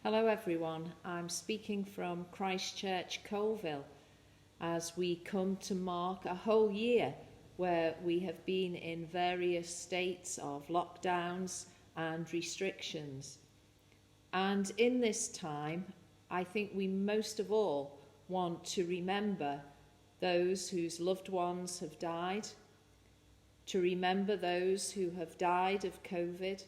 Hello everyone, I'm speaking from Christchurch, Colville, as we come to mark a whole year where we have been in various states of lockdowns and restrictions. And in this time, I think we most of all want to remember those whose loved ones have died, to remember those who have died of COVID,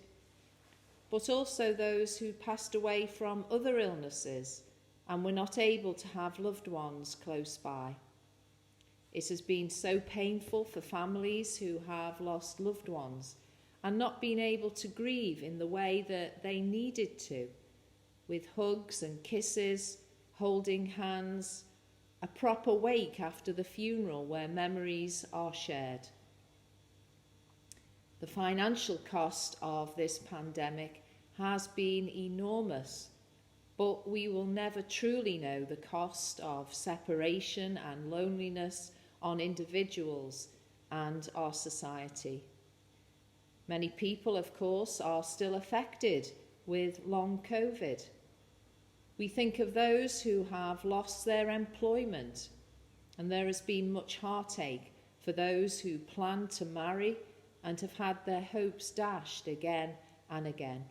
but also those who passed away from other illnesses and were not able to have loved ones close by. It has been so painful for families who have lost loved ones and not been able to grieve in the way that they needed to, with hugs and kisses, holding hands, a proper wake after the funeral where memories are shared. The financial cost of this pandemic has been enormous, but we will never truly know the cost of separation and loneliness on individuals and our society. Many people, of course, are still affected with long COVID. We think of those who have lost their employment, and there has been much heartache for those who plan to marry and have had their hopes dashed again and again.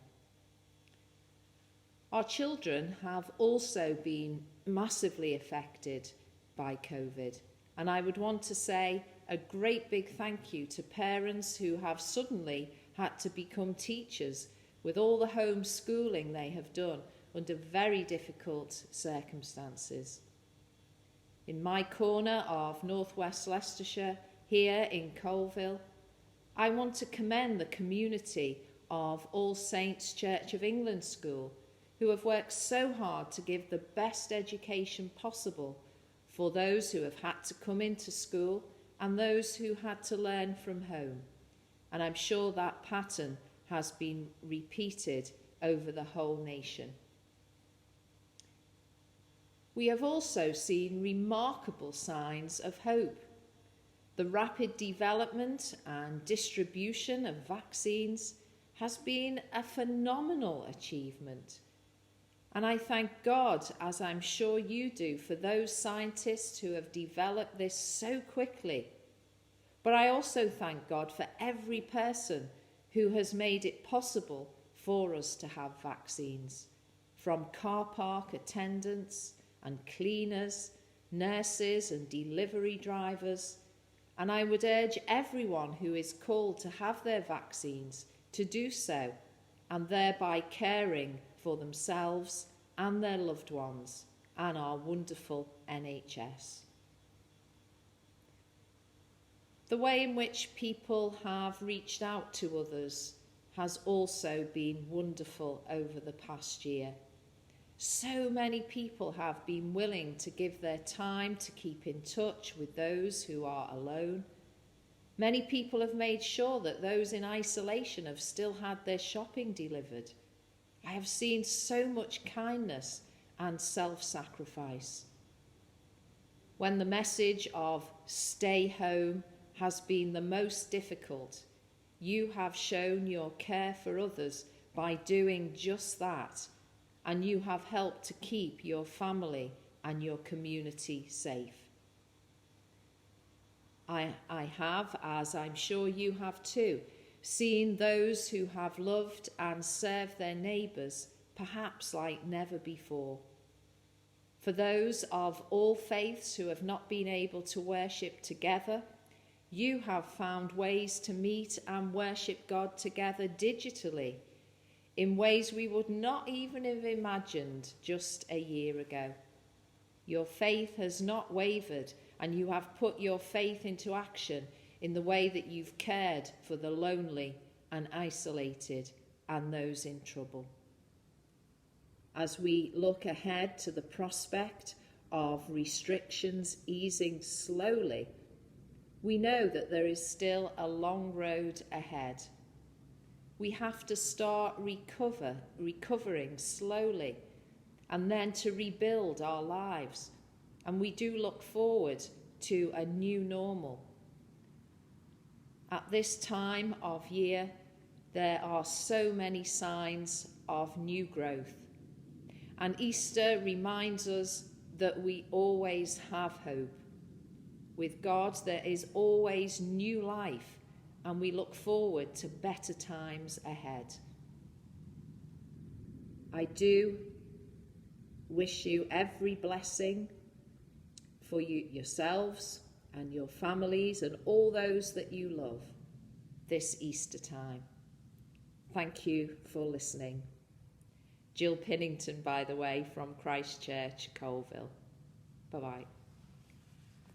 Our children have also been massively affected by COVID, and I would want to say a great big thank you to parents who have suddenly had to become teachers with all the homeschooling they have done under very difficult circumstances. In my corner of northwest Leicestershire, here in Colville, I want to commend the community of All Saints Church of England School, who have worked so hard to give the best education possible for those who have had to come into school and those who had to learn from home. And I'm sure that pattern has been repeated over the whole nation. We have also seen remarkable signs of hope. The rapid development and distribution of vaccines has been a phenomenal achievement. And I thank God, as I'm sure you do, for those scientists who have developed this so quickly. But I also thank God for every person who has made it possible for us to have vaccines, from car park attendants and cleaners, nurses and delivery drivers. And I would urge everyone who is called to have their vaccines to do so, and thereby caring for themselves and their loved ones and our wonderful NHS. The way in which people have reached out to others has also been wonderful over the past year. So many people have been willing to give their time to keep in touch with those who are alone. Many people have made sure that those in isolation have still had their shopping delivered. I have seen so much kindness and self-sacrifice. When the message of stay home has been the most difficult, you have shown your care for others by doing just that, and you have helped to keep your family and your community safe. I have, as I'm sure you have too, seen those who have loved and served their neighbours perhaps like never before. For those of all faiths who have not been able to worship together, you have found ways to meet and worship God together digitally in ways we would not even have imagined just a year ago. Your faith has not wavered, and you have put your faith into action in the way that you've cared for the lonely and isolated and those in trouble. As we look ahead to the prospect of restrictions easing slowly, we know that there is still a long road ahead. We have to start recovering slowly and then to rebuild our lives. And we do look forward to a new normal. At this time of year, there are so many signs of new growth. And Easter reminds us that we always have hope. With God, there is always new life, and we look forward to better times ahead. I do wish you every blessing for you yourselves and your families and all those that you love this Easter time. Thank you for listening. Jill Pinnington, by the way, from Christchurch, Colville. Bye-bye.